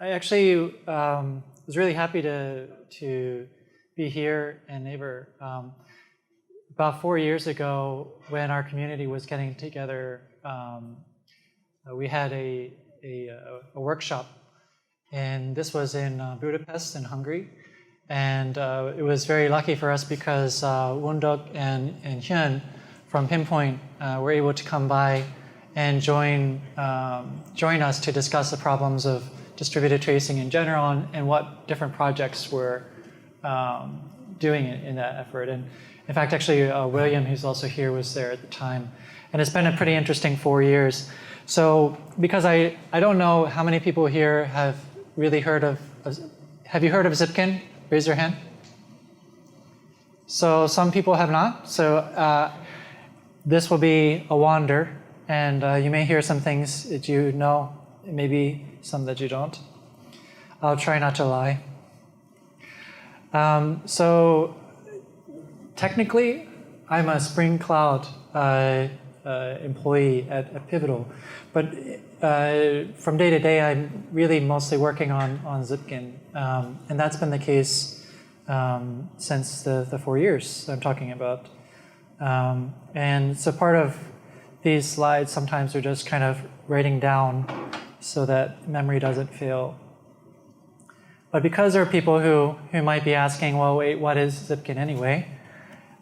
I actually was really happy to be here in NAVER. About 4 years ago, when our community was getting together, we had a workshop, and this was in Budapest in Hungary. And it was very lucky for us because Wundok and Hyun from Pinpoint were able to come by and join us to discuss the problems of distributed tracing in general and what different projects were doing in that effort. And in fact, actually, William, who's also here, was there at the time. And it's been a pretty interesting 4 years. So because I don't know how many people here have really heard of you heard of Zipkin? Raise your hand. So some people have not. So this will be a wander, and you may hear some things that you know, maybe some that you don't. I'll try not to lie. So technically, I'm a Spring Cloud employee at Pivotal, but from day to day, I'm really mostly working on Zipkin, and that's been the case since the 4 years I'm talking about. And so part of these slides sometimes are just kind of writing down so that memory doesn't fail. But because there are people who might be asking, well, wait, what is Zipkin anyway?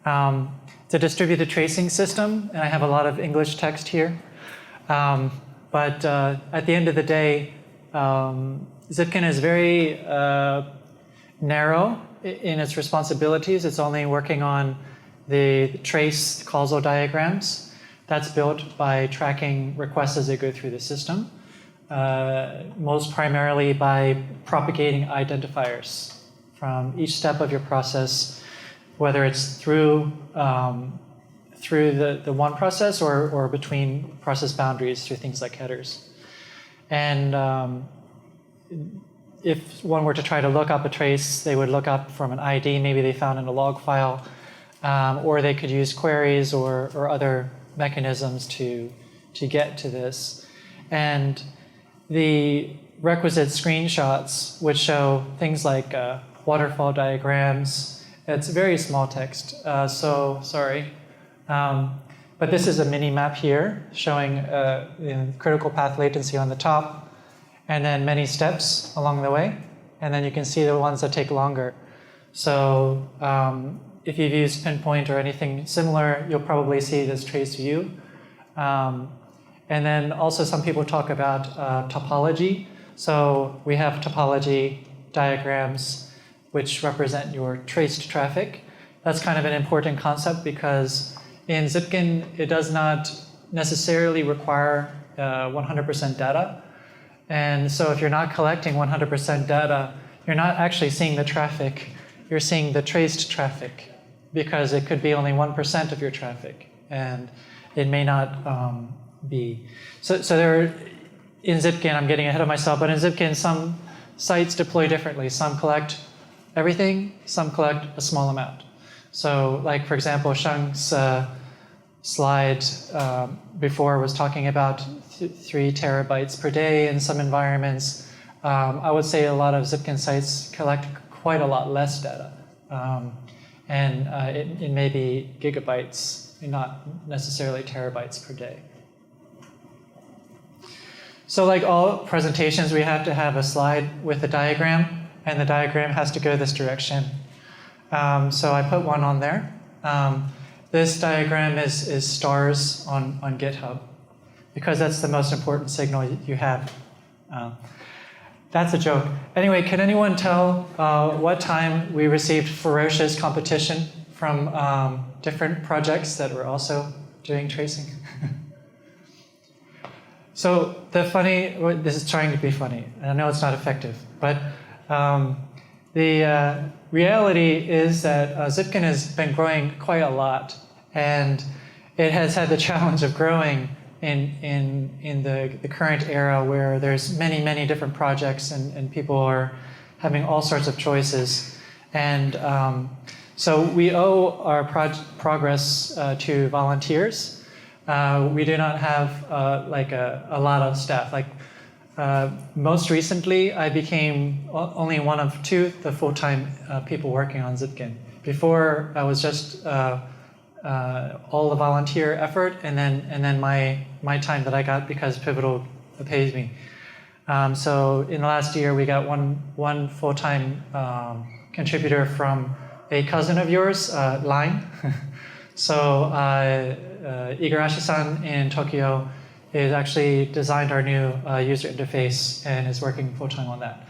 It's a distributed tracing system, and I have a lot of English text here. But at the end of the day, Zipkin is very narrow in its responsibilities. It's only working on the trace causal diagrams. That's built by tracking requests as they go through the system, most primarily by propagating identifiers from each step of your process, whether it's through the one process or between process boundaries through things like headers. And if one were to try to look up a trace, they would look up from an ID maybe they found in a log file, or they could use queries or other mechanisms to get to this. And the requisite screenshots would show things like waterfall diagrams. It's very small text, so sorry. But this is a mini map here showing critical path latency on the top, and then many steps along the way. And then you can see the ones that take longer. So if you've used Pinpoint or anything similar, you'll probably see this trace view. And then also some people talk about topology. So we have topology diagrams which represent your traced traffic. That's kind of an important concept because in Zipkin, it does not necessarily require 100% data. And so if you're not collecting 100% data, you're not actually seeing the traffic. You're seeing the traced traffic because it could be only 1% of your traffic, and it may not be. So there are, in Zipkin, I'm getting ahead of myself, but in Zipkin, some sites deploy differently. Some collect everything, some collect a small amount. So like, for example, Shang's slide before was talking about 3 terabytes per day in some environments. I would say a lot of Zipkin sites collect quite a lot less data. And it may be gigabytes, not necessarily terabytes per day. So like all presentations, we have to have a slide with a diagram, and the diagram has to go this direction. So I put one on there. This diagram is stars on GitHub, because that's the most important signal you have. That's a joke. Anyway, can anyone tell what time we received ferocious competition from different projects that were also doing tracing? So this is trying to be funny, and I know it's not effective, but the reality is that Zipkin has been growing quite a lot, and it has had the challenge of growing in the current era where there's many different projects and people are having all sorts of choices. And so we owe our progress to volunteers. We do not have like a lot of staff. Like most recently, I became only one of two the full-time people working on Zipkin. Before, I was just all the volunteer effort, and then my time that I got because Pivotal pays me. So in the last year, we got one full-time contributor from a cousin of yours, Line. So Igarashi-san in Tokyo is actually designed our new user interface and is working full-time on that.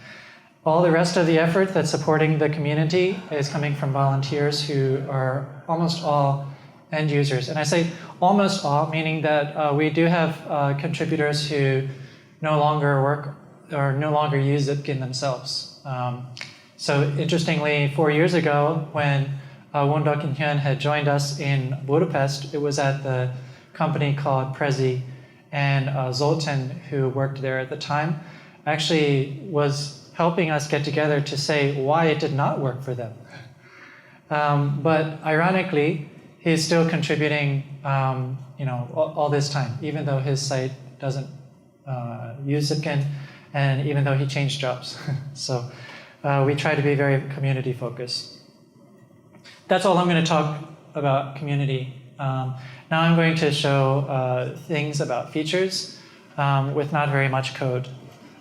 All the rest of the effort that's supporting the community is coming from volunteers who are almost all end users. And I say almost all, meaning that we do have contributors who no longer work or no longer use Zipkin themselves. So interestingly, 4 years ago, when Wondok and Hyun had joined us in Budapest, it was at the company called Prezi, and Zoltan, who worked there at the time, actually was helping us get together to say why it did not work for them. But ironically, he's still contributing, all this time, even though his site doesn't use Zipkin, and even though he changed jobs. So we try to be very community focused. That's all I'm going to talk about community. Now I'm going to show things about features with not very much code,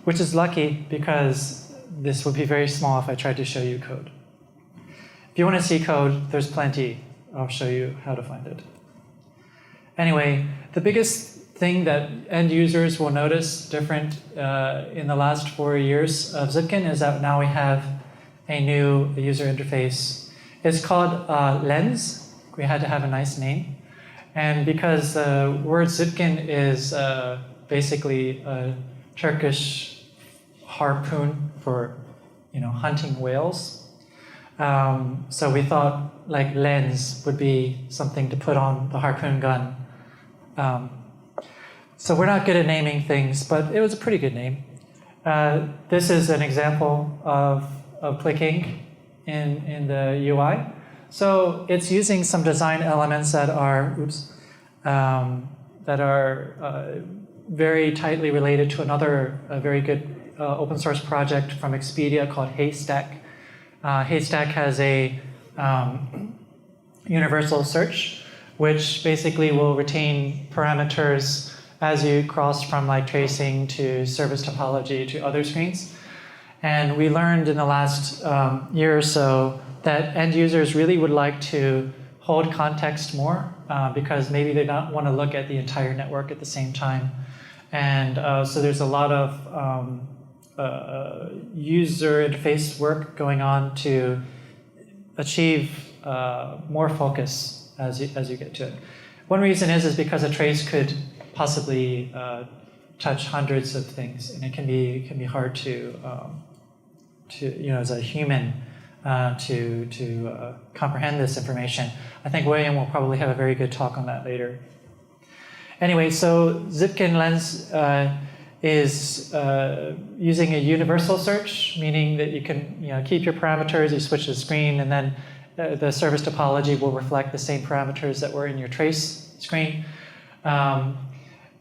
which is lucky because this would be very small if I tried to show you code. If you want to see code, there's plenty. I'll show you how to find it. Anyway, the biggest thing that end users will notice different in the last 4 years of Zipkin is that now we have a new user interface. It's called Lens. We had to have a nice name. And because the word Zipkin is basically a Turkish harpoon for hunting whales, so we thought like lens would be something to put on the harpoon gun. So we're not good at naming things, but it was a pretty good name. This is an example of clicking in the UI. So it's using some design elements that are, very tightly related to another very good open source project from Expedia called Haystack. Haystack has a universal search, which basically will retain parameters as you cross from like tracing to service topology to other screens. And we learned in the last year or so that end users really would like to hold context more because maybe they don't want to look at the entire network at the same time. And so there's a lot of user interface work going on to achieve more focus as you get to it. One reason is because a trace could possibly touch hundreds of things, and it can be hard to as a human to comprehend this information. I think William will probably have a very good talk on that later. Anyway, so Zipkin Lens is using a universal search, meaning that you can keep your parameters, you switch the screen, and then the service topology will reflect the same parameters that were in your trace screen.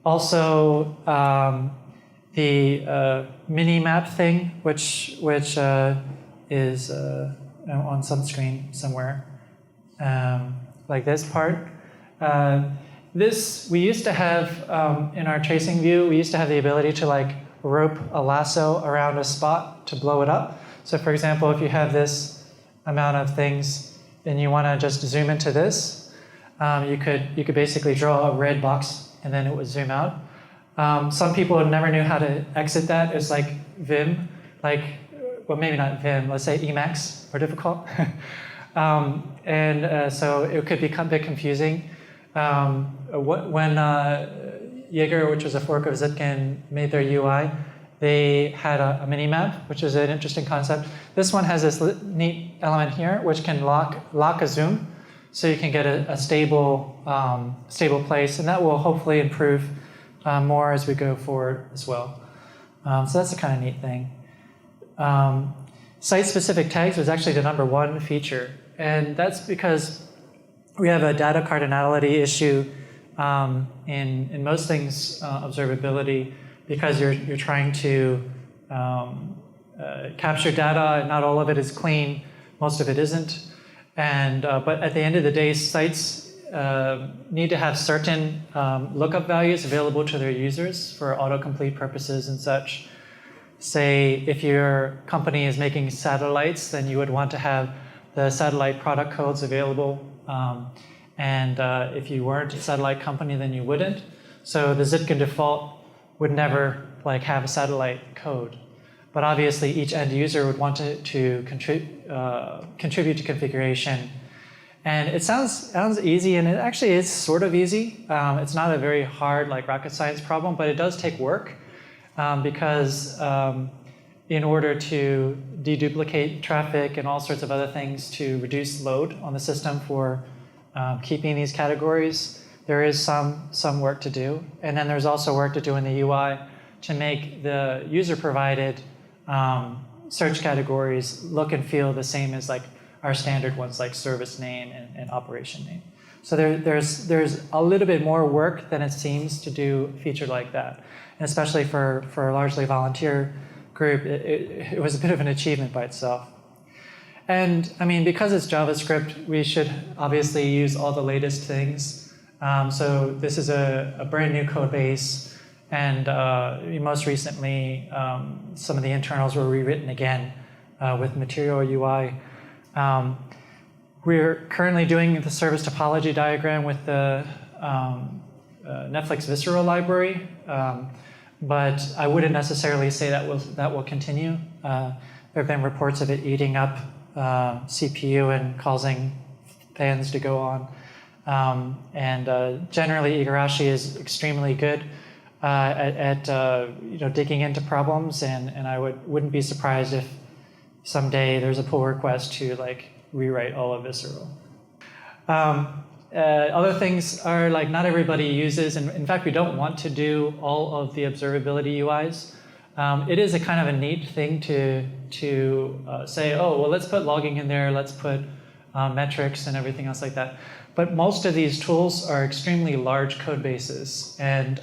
Also, the mini-map thing, which is on some screen somewhere, like this part. This we used to have in our tracing view. We used to have the ability to like rope a lasso around a spot to blow it up. So, for example, if you have this amount of things, and you want to just zoom into this, you could basically draw a red box, and then it would zoom out. Some people never knew how to exit that. It's like Vim, well, maybe not Vim, let's say Emacs are difficult. So it could become a bit confusing. When Jaeger, which was a fork of Zipkin, made their UI, they had a mini-map, which is an interesting concept. This one has this neat element here, which can lock a zoom, so you can get a stable place, and that will hopefully improve more as we go forward as well. So that's a kind of neat thing. Site-specific tags was actually the #1 feature, and that's because we have a data cardinality issue in most things, observability, because you're trying to capture data. Not all of it is clean, most of it isn't. And but at the end of the day, sites need to have certain lookup values available to their users for autocomplete purposes and such. Say if your company is making satellites, then you would want to have the satellite product codes available. And if you weren't a satellite company, then you wouldn't. So the Zipkin default would never have a satellite code. But obviously, each end user would want to contribute to configuration. And it sounds easy, and it actually is sort of easy. It's not a very hard rocket science problem, but it does take work because in order to deduplicate traffic and all sorts of other things to reduce load on the system for keeping these categories, there is some work to do. And then there's also work to do in the UI to make the user-provided search categories look and feel the same as our standard ones like service name and operation name. So there's a little bit more work than it seems to do a feature like that. And especially for a largely volunteer group, it was a bit of an achievement by itself. And I mean, because it's JavaScript, we should obviously use all the latest things. So this is a brand new code base, and most recently, some of the internals were rewritten again with Material UI. We're currently doing the service topology diagram with the Netflix Visceral library, but I wouldn't necessarily say that will continue. There have been reports of it eating up CPU and causing fans to go on. Generally, Igarashi is extremely good at digging into problems, and I wouldn't be surprised if someday there's a pull request to rewrite all of Visceral. Other things are not everybody uses, and in fact we don't want to do all of the observability UIs. It is a kind of a neat thing to say, oh well, let's put logging in there, let's put metrics and everything else like that. But most of these tools are extremely large code bases, and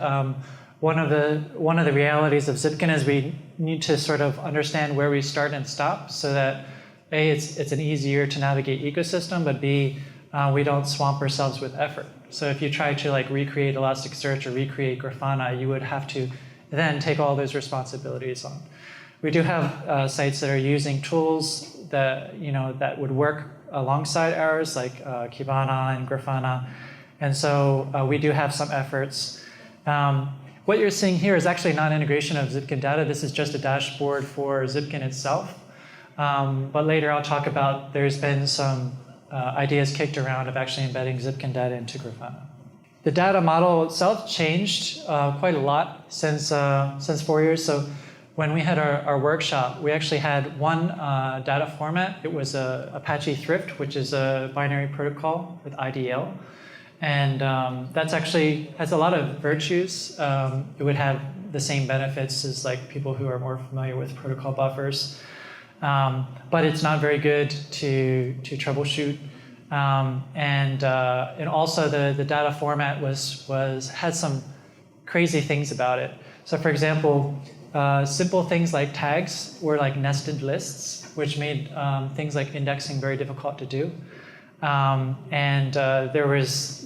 one of the realities of Zipkin is we need to sort of understand where we start and stop, so that A, it's an easier to navigate ecosystem, but B, we don't swamp ourselves with effort. So if you try to recreate Elasticsearch or recreate Grafana, you would have to then take all those responsibilities on. We do have sites that are using tools that that would work alongside ours, like Kibana and Grafana, and so we do have some efforts. What you're seeing here is actually not integration of Zipkin data. This is just a dashboard for Zipkin itself. But later I'll talk about there's been some ideas kicked around of actually embedding Zipkin data into Grafana. The data model itself changed quite a lot since 4 years. So when we had our workshop, we actually had one data format. It was Apache Thrift, which is a binary protocol with IDL. And that's actually has a lot of virtues. It would have the same benefits as people who are more familiar with protocol buffers. But it's not very good to troubleshoot. And also the data format had some crazy things about it. So for example, simple things like tags were nested lists, which made things like indexing very difficult to do.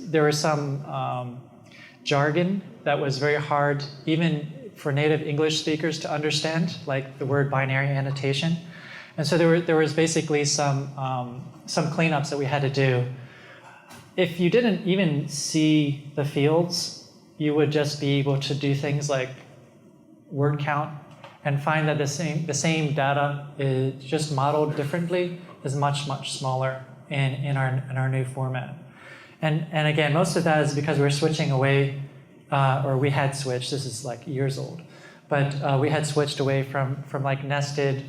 There was some jargon that was very hard even for native English speakers to understand, like the word binary annotation. And so there was basically some cleanups that we had to do. If you didn't even see the fields, you would just be able to do things like word count and find that the same data is just modeled differently, is much smaller in our new format. And again, most of that is because we're switching away, or we had switched. This is years old, but we had switched away from nested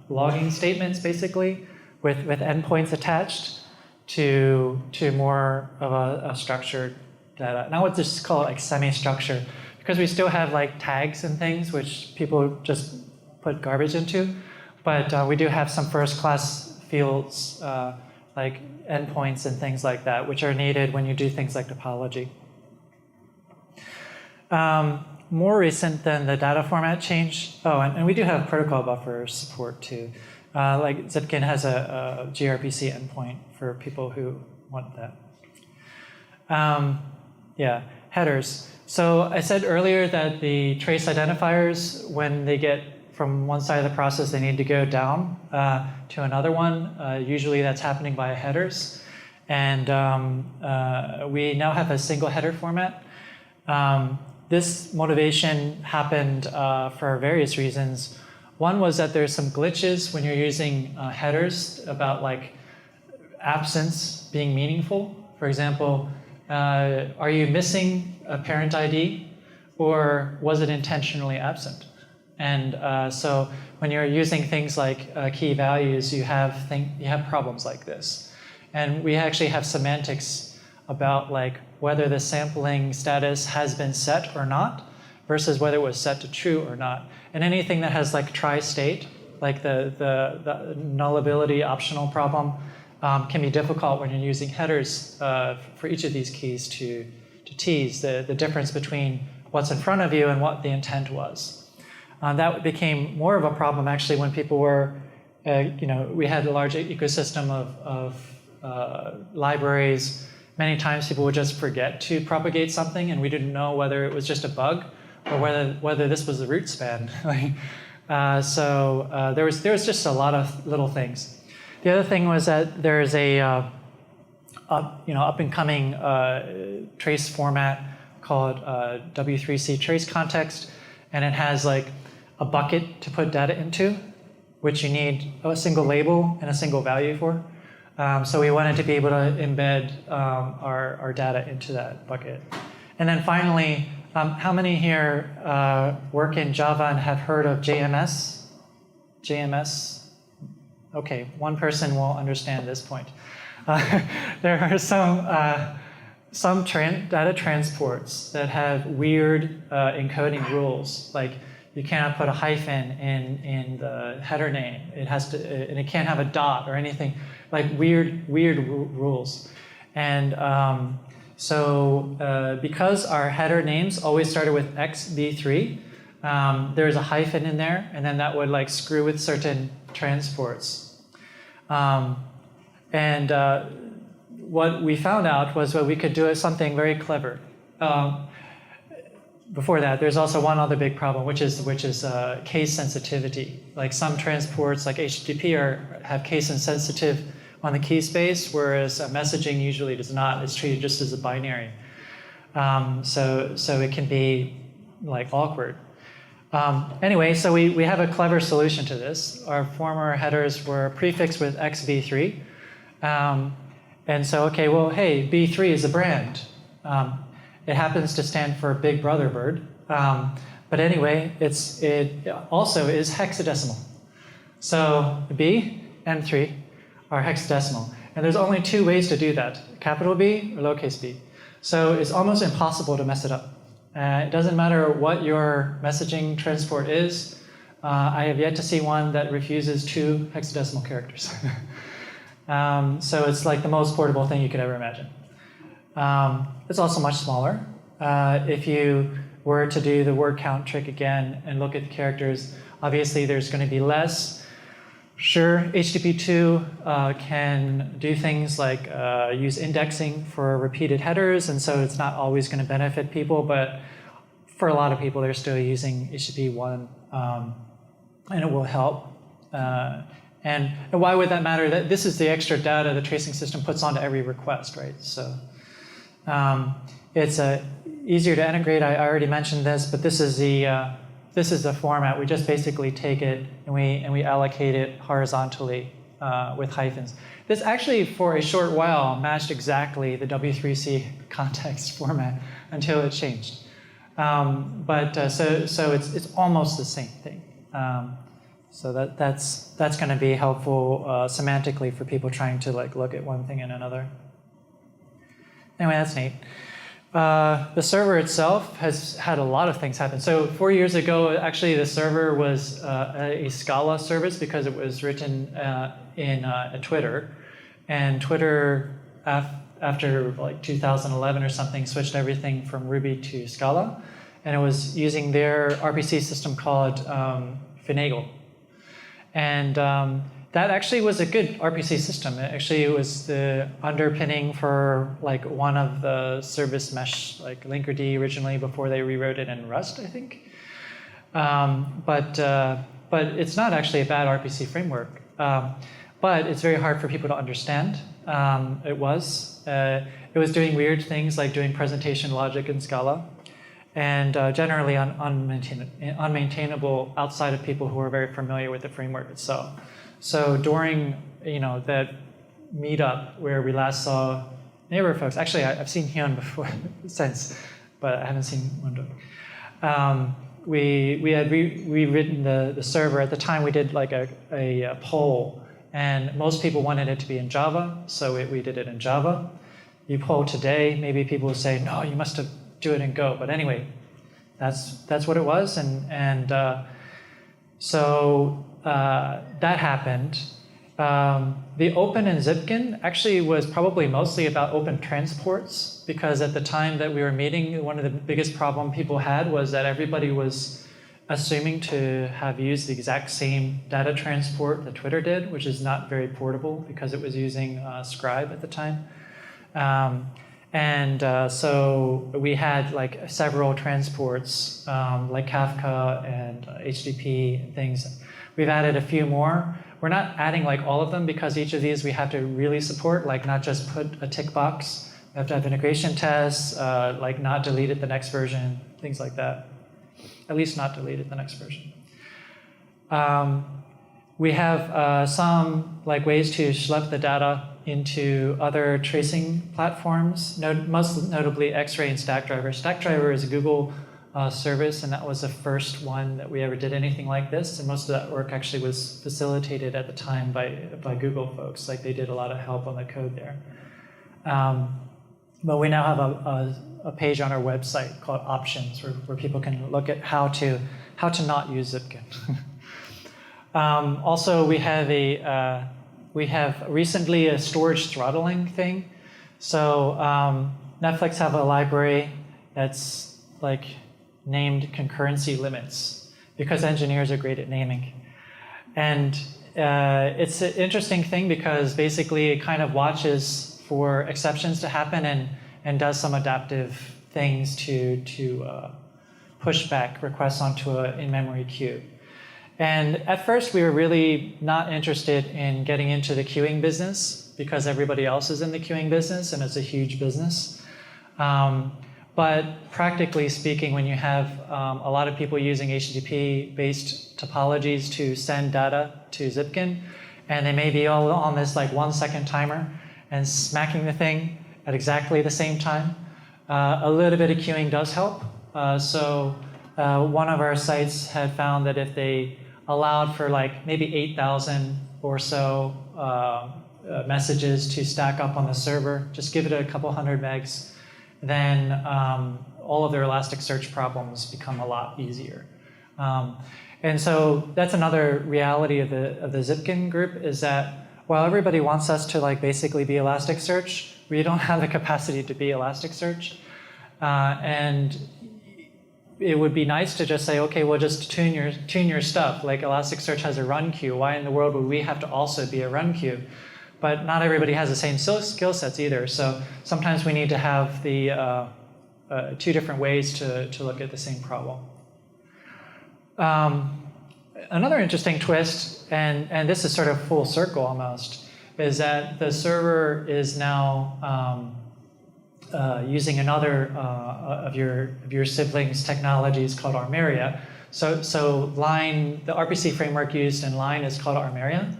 logging statements basically with endpoints attached to more of a structured data. And I would just call it semi-structured, because we still have tags and things which people just put garbage into, but we do have some first-class fields like endpoints and things like that, which are needed when you do things like topology. more recent than the data format change. Oh, and we do have protocol buffer support too. Like Zipkin has a gRPC endpoint for people who want that. Yeah, headers. So I said earlier that the trace identifiers, when they get from one side of the process, they need to go down to another one. Usually that's happening via headers. And we now have a single header format. This motivation happened for various reasons. One was that there's some glitches when you're using headers about like absence being meaningful. For example, are you missing a parent ID, or was it intentionally absent? And so when you're using things like key values, you have problems like this. And we actually have semantics about like whether the sampling status has been set or not, versus whether it was set to true or not. And anything that has like tri-state, like the nullability optional problem, can be difficult when you're using headers for each of these keys to tease the difference between what's in front of you and what the intent was. That became more of a problem actually when people were, we had a large ecosystem of libraries. Many times people would just forget to propagate something, and we didn't know whether it was just a bug or whether this was the root span. So there was just a lot of little things. The other thing was that there's a up and coming trace format called W3C trace context, and it has like a bucket to put data into, which you need a single label and a single value for. So we wanted to be able to embed our data into that bucket. And then finally, how many here work in Java and have heard of JMS? JMS? Okay, one person will understand this point. There are some data transports that have weird encoding rules, like you cannot put a hyphen in the header name. It has to, and it can't have a dot or anything, like weird rules. And because our header names always started with XB3, there's a hyphen in there, and then that would like screw with certain transports. What we found out was that we could do something very clever. Before that, there's also one other big problem, which is case sensitivity. Like some transports, like HTTP, have case insensitive on the key space, whereas messaging usually does not. It's treated just as a binary. So it can be like awkward. Anyway, so we have a clever solution to this. Our former headers were prefixed with XB3. And so, okay, well, hey, B3 is a brand. It happens to stand for Big Brother Bird. But anyway, it also is hexadecimal. So B and 3 are hexadecimal. And there's only two ways to do that, capital B or lowercase b. So it's almost impossible to mess it up. It doesn't matter what your messaging transport is. I have yet to see one that refuses 2 hexadecimal characters. So it's like the most portable thing you could ever imagine. It's also much smaller. If you were to do the word count trick again and look at the characters, obviously there's going to be less. Sure, HTTP2 can do things like use indexing for repeated headers, and so it's not always going to benefit people, but for a lot of people, they're still using HTTP1, and it will help. And why would that matter? This is the extra data the tracing system puts onto every request, right? So it's easier to integrate. I already mentioned this, but this is the format. We just basically take it and we allocate it horizontally with hyphens. This actually, for a short while, matched exactly the W3C context format until it changed. So it's almost the same thing. So that's going to be helpful semantically for people trying to like look at one thing and another. Anyway, that's neat. The server itself has had a lot of things happen. So 4 years ago, actually, the server was a Scala service because it was written in Twitter. And Twitter, after like 2011 or something, switched everything from Ruby to Scala. and it was using their RPC system called Finagle. And that actually was a good RPC system. It was the underpinning for like one of the service mesh, like Linkerd originally before they rewrote it in Rust, I think. But it's not actually a bad RPC framework. But it's very hard for people to understand. It was doing weird things like doing presentation logic in Scala, and generally unmaintainable outside of people who are very familiar with the framework itself. So during that meetup where we last saw NAVER folks, actually I've seen Hyun before since, but I haven't seen Wondok. We had rewritten the server. At the time we did like a poll, and most people wanted it to be in Java, so we did it in Java. You poll today, maybe people will say, no, you must have do it in Go. But anyway, that's what it was, and so that happened. The Open in Zipkin actually was probably mostly about open transports, because at the time that we were meeting, one of the biggest problem people had was that everybody was assuming to have used the exact same data transport that Twitter did, which is not very portable because it was using Scribe at the time. So we had like several transports, like Kafka and HTTP and things. We've added a few more. We're not adding like all of them because each of these we have to really support, like not just put a tick box. We have to have integration tests, like not delete it the next version, things like that. At least not delete it the next version. We have some like ways to schlep the data into other tracing platforms, most notably X-Ray and Stackdriver. Stackdriver is a Google service, and that was the first one that we ever did anything like this. And most of that work actually was facilitated at the time by Google folks. Like they did a lot of help on the code there. But we now have a page on our website called Options, where people can look at how to not use Zipkin. Also, we have recently a storage throttling thing. So Netflix have a library that's like named concurrency limits, because engineers are great at naming. And it's an interesting thing because basically it kind of watches for exceptions to happen and does some adaptive things to push back requests onto an in-memory queue. And at first we were really not interested in getting into the queuing business because everybody else is in the queuing business and it's a huge business. But practically speaking, when you have a lot of people using HTTP-based topologies to send data to Zipkin, and they may be all on this like 1 second timer and smacking the thing at exactly the same time, a little bit of queuing does help. So one of our sites had found that if they allowed for like maybe 8,000 or so messages to stack up on the server, just give it a couple hundred megs, then all of their Elasticsearch problems become a lot easier. And so that's another reality of the Zipkin group, is that while everybody wants us to like basically be Elasticsearch, we don't have the capacity to be Elasticsearch. And it would be nice to just say, okay, well, just tune your stuff. Like Elasticsearch has a run queue. Why in the world would we have to also be a run queue? But not everybody has the same skill sets either. So sometimes we need to have the two different ways to look at the same problem. Another interesting twist, and this is sort of full circle almost, is that the server is now using another of your siblings' technologies called Armeria. So Line, the RPC framework used in Line is called Armeria.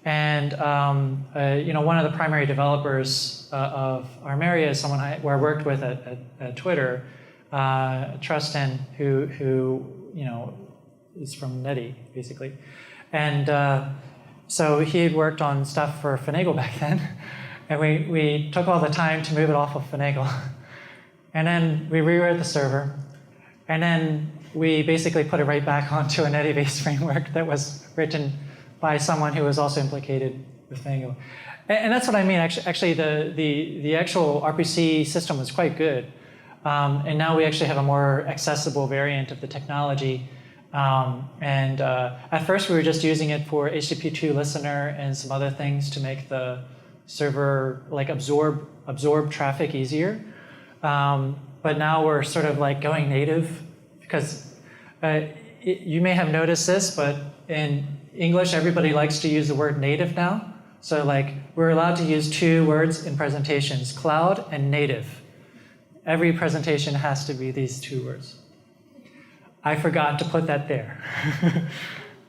And one of the primary developers of Armeria is someone who I worked with at Twitter, Trustin, who is from Netty, basically. And so he had worked on stuff for Finagle back then. And we took all the time to move it off of Finagle. And then we rewrote the server. And then we basically put it right back onto a Netty-based framework that was written by someone who was also implicated with Finagle. And that's what I mean. Actually, the actual RPC system was quite good. And now we actually have a more accessible variant of the technology. At first we were just using it for HTTP2 listener and some other things to make the server like absorb traffic easier. But now we're sort of like going native because you may have noticed this, but in English everybody likes to use the word native now. So like we're allowed to use 2 words in presentations, cloud and native. Every presentation has to be these 2 words. I forgot to put that there.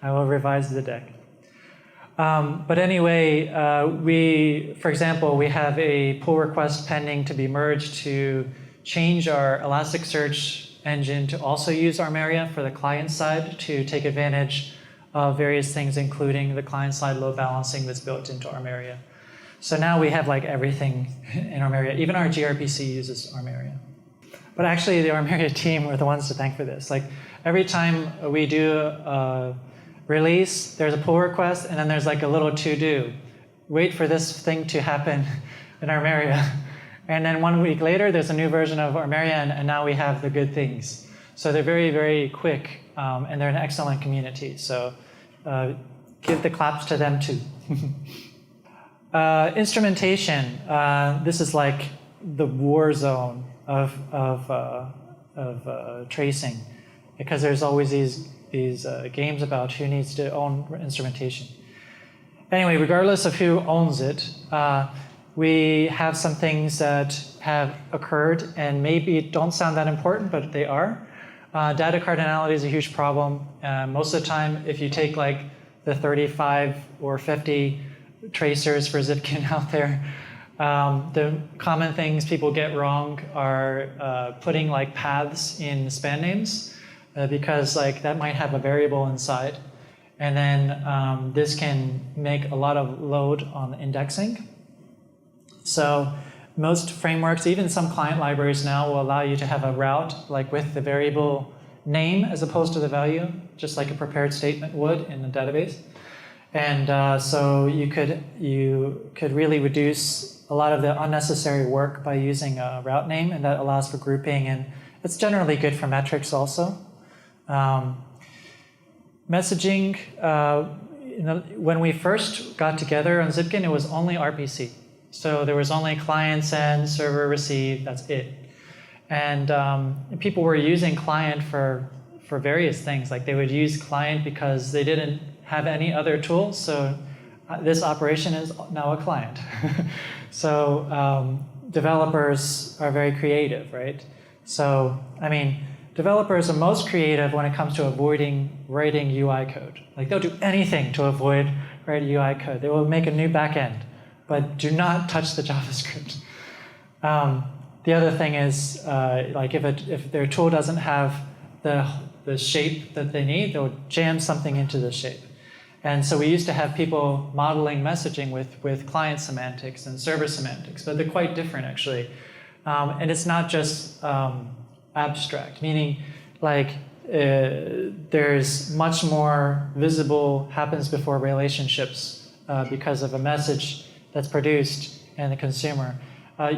I will revise the deck. But anyway, for example, we have a pull request pending to be merged to change our Elasticsearch engine to also use Armeria for the client side to take advantage of various things, including the client-side load balancing that's built into Armeria. So now we have like everything in Armeria. Even our gRPC uses Armeria. But actually, the Armeria team were the ones to thank for this. Like every time we do a release, there's a pull request, and then there's like a little to-do. Wait for this thing to happen in Armeria. And then 1 week later, there's a new version of Armeria, and now we have the good things. So they're very, very quick, and they're an excellent community. So give the claps to them too. Instrumentation. This is like the war zone of tracing, because there's always these games about who needs to own instrumentation. Anyway, regardless of who owns it, we have some things that have occurred and maybe don't sound that important, but they are. Data cardinality is a huge problem. Most of the time, if you take like the 35 or 50 tracers for Zipkin out there, the common things people get wrong are putting like paths in span names because like that might have a variable inside. And then this can make a lot of load on the indexing. So most frameworks, even some client libraries now, will allow you to have a route like with the variable name as opposed to the value, just like a prepared statement would in the database. And so you could really reduce a lot of the unnecessary work by using a route name, and that allows for grouping, and it's generally good for metrics also. Messaging, when we first got together on Zipkin, it was only RPC. So there was only client send, server receive, that's it. And people were using client for various things. Like they would use client because they didn't have any other tools. So this operation is now a client. So developers are very creative, right? So, I mean, developers are most creative when it comes to avoiding writing UI code. Like they'll do anything to avoid writing UI code. They will make a new backend, but do not touch the JavaScript. The other thing is, like if their tool doesn't have the shape that they need, they'll jam something into the shape. And so we used to have people modeling messaging with client semantics and server semantics, but they're quite different actually. And it's not just abstract, meaning like there's much more visible happens before relationships because of a message that's produced and the consumer.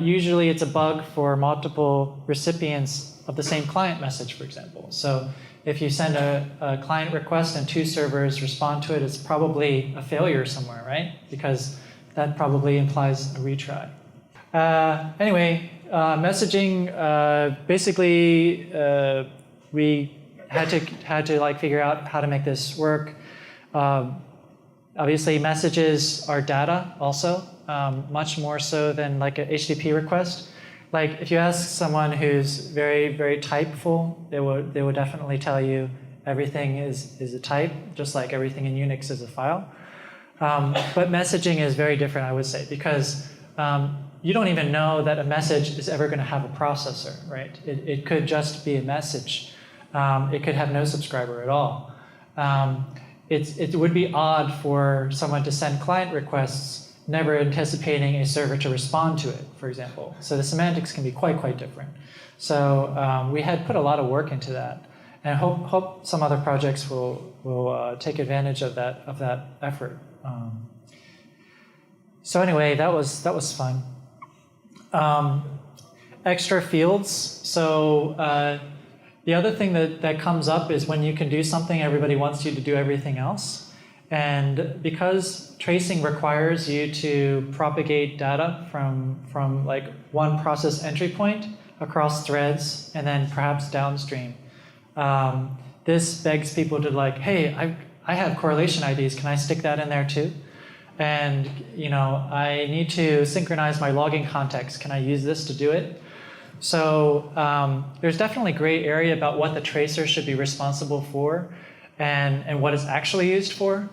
Usually it's a bug for multiple recipients of the same client message, for example. So if you send a client request and 2 servers respond to it, it's probably a failure somewhere, right? Because that probably implies a retry. Anyway, messaging, basically we had to like figure out how to make this work. Obviously messages are data also, much more so than like a HTTP request. Like if you ask someone who's very, very typeful, they will definitely tell you everything is a type, just like everything in Unix is a file. But messaging is very different, I would say, because you don't even know that a message is ever going to have a processor, right? It could just be a message. It could have no subscriber at all. It would be odd for someone to send client requests never anticipating a server to respond to it, for example. So the semantics can be quite different. So we had put a lot of work into that, and hope some other projects will take advantage of that effort. So anyway, that was fun. extra fields. So the other thing that comes up is when you can do something, everybody wants you to do everything else. And because tracing requires you to propagate data from like one process entry point across threads and then perhaps downstream, this begs people to like, hey, I have correlation IDs. Can I stick that in there too? And I need to synchronize my logging context. Can I use this to do it? So there's definitely gray area about what the tracer should be responsible for and what it's actually used for.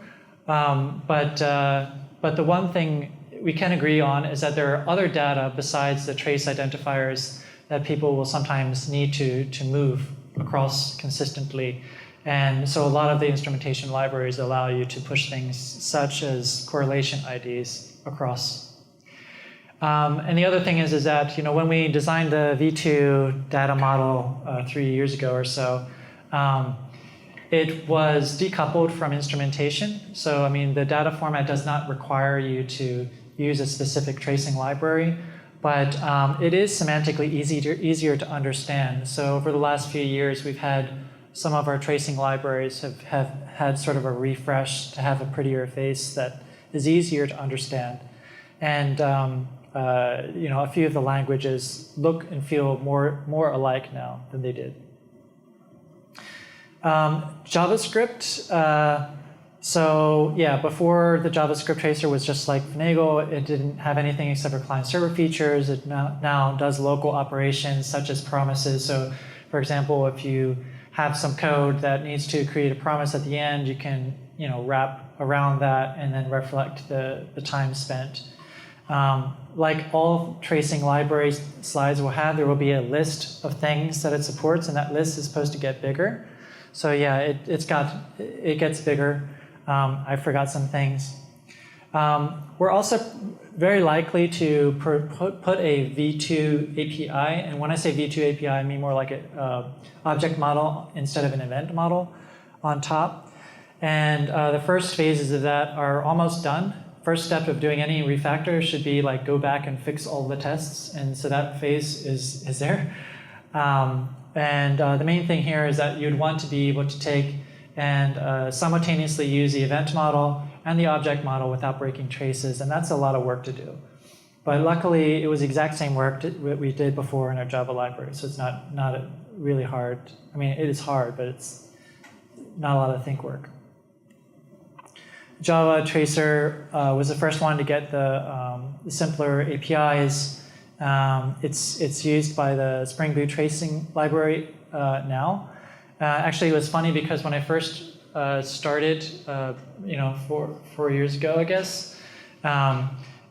But the one thing we can agree on is that there are other data besides the trace identifiers that people will sometimes need to move across consistently. And so a lot of the instrumentation libraries allow you to push things such as correlation IDs across. And the other thing is that when we designed the V2 data model 3 years ago or so, it was decoupled from instrumentation. So I mean, the data format does not require you to use a specific tracing library, but it is semantically easier to understand. So over the last few years, we've had some of our tracing libraries have had sort of a refresh to have a prettier face that is easier to understand. And a few of the languages look and feel more alike now than they did. JavaScript, before the JavaScript tracer was just like Finagle. It didn't have anything except for client-server features. It now does local operations such as promises. So for example, if you have some code that needs to create a promise at the end, you can wrap around that and then reflect the time spent. Like all tracing library slides will have, there will be a list of things that it supports, and that list is supposed to get bigger. So yeah, it gets bigger. I forgot some things. We're also very likely to put a V2 API, and when I say V2 API, I mean more like an object model instead of an event model on top. And the first phases of that are almost done. First step of doing any refactor should be like go back and fix all the tests, and so that phase is there. The main thing here is that you'd want to be able to take and simultaneously use the event model and the object model without breaking traces, and that's a lot of work to do. But luckily, it was the exact same work that we did before in our Java library, so it's not really hard. I mean, it is hard, but it's not a lot of think work. Java Tracer was the first one to get the simpler APIs. It's used by the Spring Boot tracing library now. Actually, it was funny because when I first started, 4 years ago, I guess,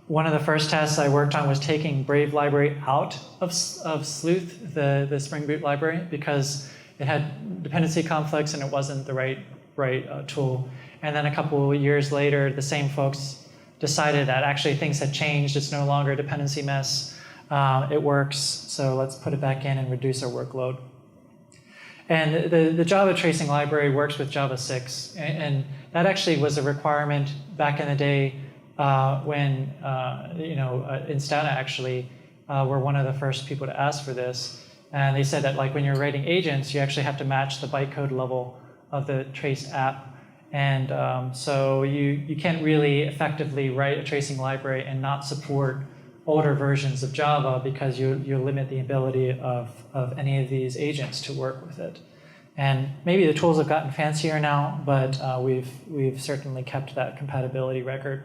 one of the first tasks I worked on was taking Brave library out of Sleuth, the Spring Boot library, because it had dependency conflicts and it wasn't the right tool. And then a couple of years later, the same folks decided that actually things had changed. It's no longer a dependency mess. It works, so let's put it back in and reduce our workload. And the Java tracing library works with Java 6, and that actually was a requirement back in the day when Instana actually were one of the first people to ask for this. And they said that like when you're writing agents, you actually have to match the bytecode level of the traced app. And so you can't really effectively write a tracing library and not support older versions of Java because you limit the ability of any of these agents to work with it. And maybe the tools have gotten fancier now, but we've certainly kept that compatibility record.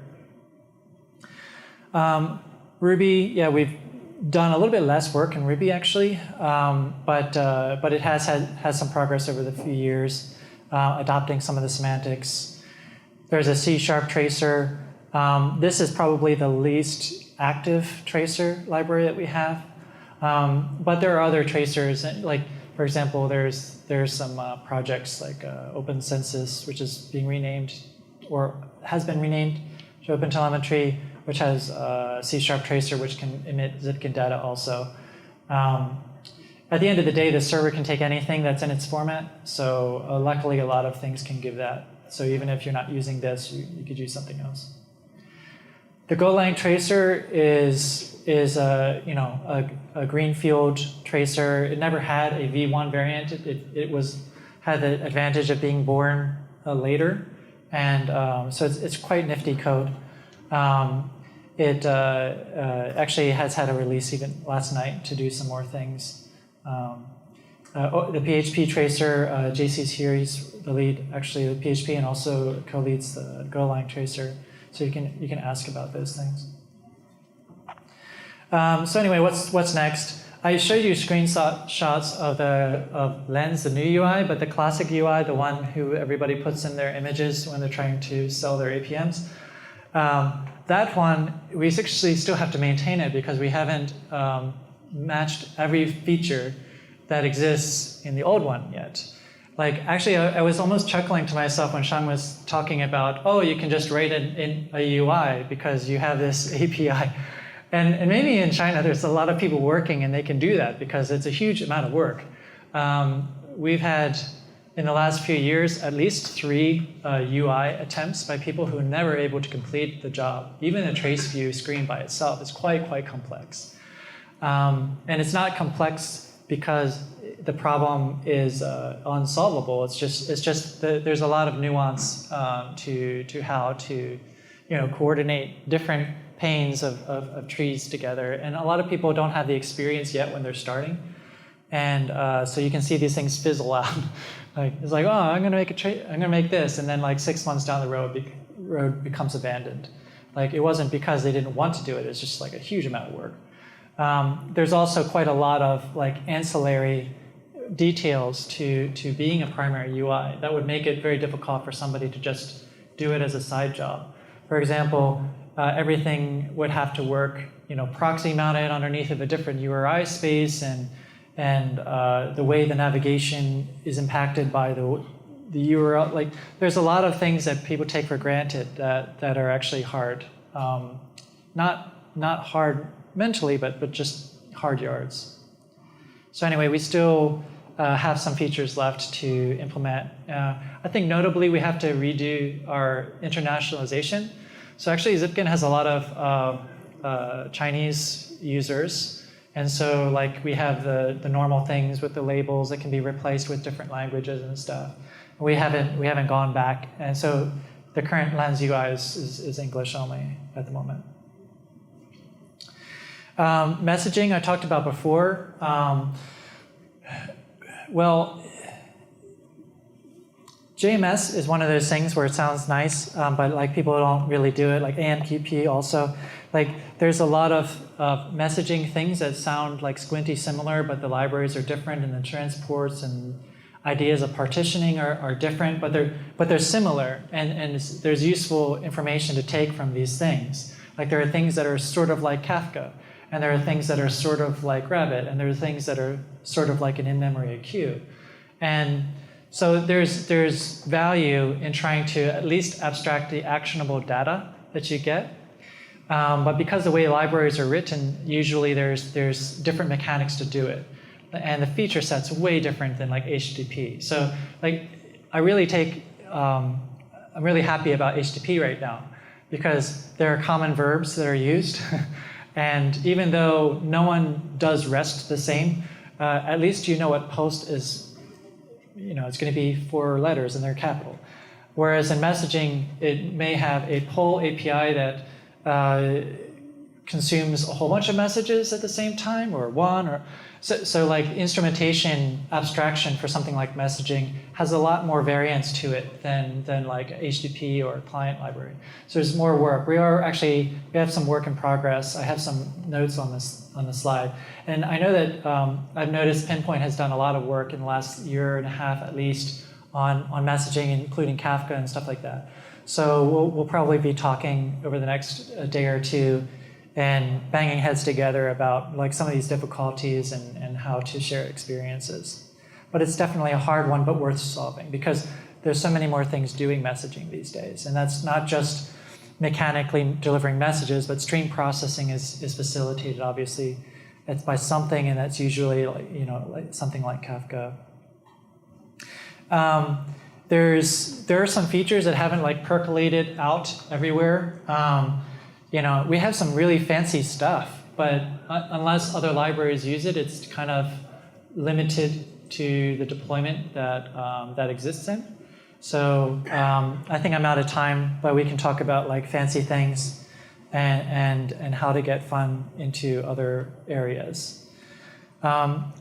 Ruby, yeah, we've done a little bit less work in Ruby actually, but it has had some progress over the few years, adopting some of the semantics. There's a C# tracer. This is probably the least active tracer library that we have, but there are other tracers. Like for example, there's some projects like Open Census, which is being renamed or has been renamed to OpenTelemetry, which has a C# tracer which can emit Zipkin data also. At the end of the day, the server can take anything that's in its format, so luckily a lot of things can give that. So even if you're not using this, you could use something else. The Golang tracer is a greenfield tracer. It never had a V1 variant. It had the advantage of being born later, and so it's quite nifty code. It actually has had a release even last night to do some more things. The PHP tracer, JC's here. He's the lead, actually, the PHP, and also co-leads the Golang tracer. So you can ask about those things. So anyway, what's next? I showed you screenshots of Lens, the new UI, but the classic UI, the one who everybody puts in their images when they're trying to sell their APMs, that one, we actually still have to maintain it because we haven't matched every feature that exists in the old one yet. Like, actually, I was almost chuckling to myself when Shang was talking about, oh, you can just write it in a UI because you have this API. And maybe in China, there's a lot of people working and they can do that because it's a huge amount of work. We've had, in the last few years, at least 3 UI attempts by people who were never able to complete the job. Even a trace view screen by itself is quite complex. And it's not complex because the problem is unsolvable. It's just there's a lot of nuance to how to coordinate different panes of trees together. And a lot of people don't have the experience yet when they're starting. And so you can see these things fizzle out. It's like, oh, I'm gonna make this, and then like 6 months down the road becomes abandoned. Like, it wasn't because they didn't want to do it. It's just like a huge amount of work. There's also quite a lot of like ancillary details to being a primary UI that would make it very difficult for somebody to just do it as a side job. For example, everything would have to work, proxy mounted underneath of a different URI space, and the way the navigation is impacted by the URL. Like, there's a lot of things that people take for granted that are actually hard. Not hard mentally, but just hard yards. So anyway, we still have some features left to implement. I think notably we have to redo our internationalization. So actually Zipkin has a lot of Chinese users. And so like we have the normal things with the labels that can be replaced with different languages and stuff. We haven't gone back. And so the current Lens UI is English only at the moment. Messaging I talked about before. Well, JMS is one of those things where it sounds nice, but like people don't really do it. Like AMQP also. Like, there's a lot of messaging things that sound like squinty similar, but the libraries are different, and the transports and ideas of partitioning are different, but they're similar, and there's useful information to take from these things. Like, there are things that are sort of like Kafka, and there are things that are sort of like Rabbit, and there are things that are sort of like an in-memory queue. And so there's value in trying to at least abstract the actionable data that you get. But because the way libraries are written, usually there's different mechanics to do it. And the feature set's way different than like HTTP. So like, I'm really happy about HTTP right now because there are common verbs that are used. And even though no one does REST the same, at least you know what post is, it's going to be 4 letters and they're capital. Whereas in messaging, it may have a poll API that consumes a whole bunch of messages at the same time, or one, or so like instrumentation abstraction for something like messaging has a lot more variance to it than like HTTP or client library. So there's more work. We have some work in progress. I have some notes on the slide, and I know that I've noticed Pinpoint has done a lot of work in the last year and a half at least on messaging, including Kafka and stuff like that. So we'll probably be talking over the next day or two and banging heads together about like some of these difficulties and how to share experiences. But it's definitely a hard one, but worth solving because there's so many more things doing messaging these days. And that's not just mechanically delivering messages, but stream processing is facilitated, obviously. It's by something, and that's usually like something like Kafka. There are some features that haven't like percolated out everywhere. we have some really fancy stuff, but unless other libraries use it, it's kind of limited to the deployment that exists in. So I think I'm out of time, but we can talk about like fancy things and how to get fun into other areas.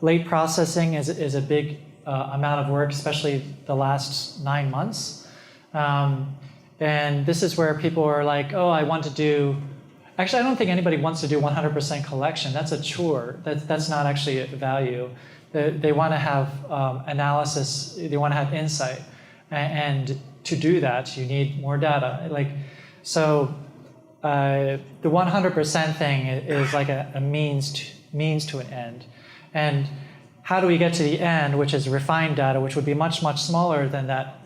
Late processing is a big amount of work, especially the last 9 months. And this is where people are like, oh, I want to do, actually I don't think anybody wants to do 100% collection. That's a chore. That's not actually a value. They want to have analysis, they want to have insight. And to do that, you need more data. So the 100% thing is like a means to an end. And how do we get to the end, which is refined data, which would be much, much smaller than that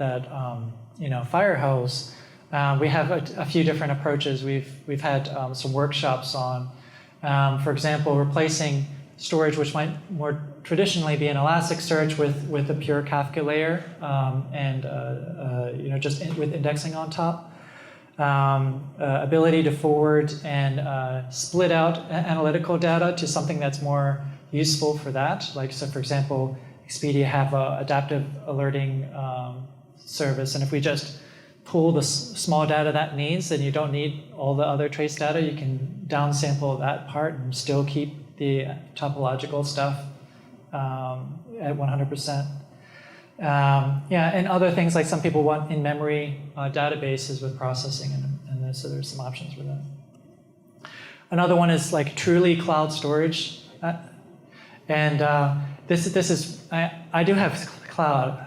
fire hose? We have a few different approaches. We've had some workshops on, for example, replacing storage, which might more traditionally be an Elasticsearch with a pure Kafka layer, and just with indexing on top. Ability to forward and split out analytical data to something that's more useful for that. Like, so for example, Expedia have an adaptive alerting service, and if we just pull the small data that needs, then you don't need all the other trace data. You can downsample that part and still keep the topological stuff at 100%. And other things like some people want in-memory databases with processing, and so there's some options for that. Another one is like truly cloud storage. This is, I do have cloud,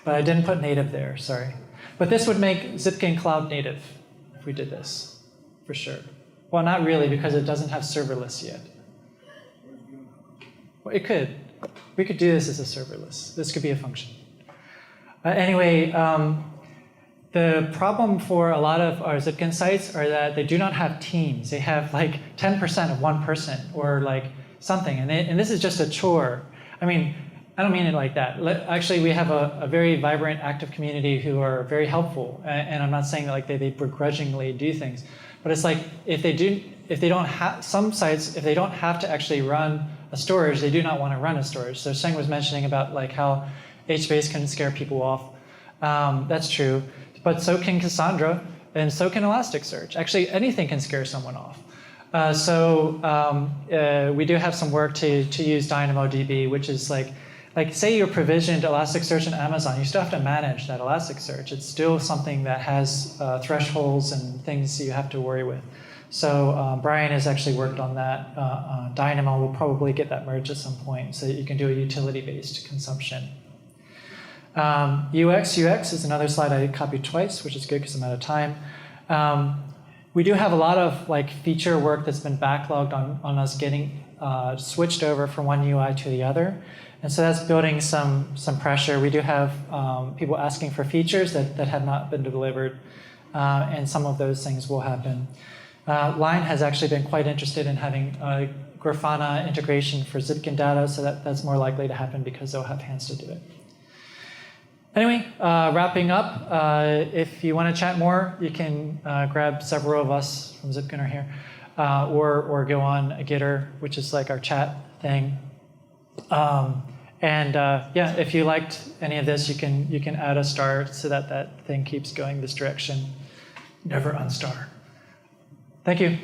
but I didn't put native there, sorry. But this would make Zipkin cloud native if we did this, for sure. Well, not really, because it doesn't have serverless yet. Well, it could. We could do this as a serverless. This could be a function. Anyway, the problem for a lot of our Zipkin sites are that they do not have teams. They have like 10% of one person or like something, and this is just a chore. I mean, I don't mean it like that. Actually, we have a very vibrant, active community who are very helpful, and I'm not saying that like they begrudgingly do things, but it's like if they don't have some sites, if they don't have to actually run a storage, they do not want to run a storage. So Sheng was mentioning about like how HBase can scare people off. That's true, but so can Cassandra, and so can Elasticsearch. Actually, anything can scare someone off. We do have some work to use DynamoDB, which is like say you're provisioned Elasticsearch in Amazon, you still have to manage that Elasticsearch. It's still something that has thresholds and things you have to worry with. So Brian has actually worked on that. Dynamo will probably get that merged at some point so that you can do a utility-based consumption. UX is another slide I copied twice, which is good because I'm out of time. We do have a lot of like feature work that's been backlogged on us getting switched over from one UI to the other. And so that's building some pressure. We do have people asking for features that have not been delivered, and some of those things will happen. Line has actually been quite interested in having Grafana integration for Zipkin data, so that's more likely to happen because they'll have hands to do it. Anyway, wrapping up, if you want to chat more, you can grab several of us from Zipkin are here, or go on Gitter, which is like our chat thing. If you liked any of this, you can add a star so that thing keeps going this direction. Never unstar. Thank you.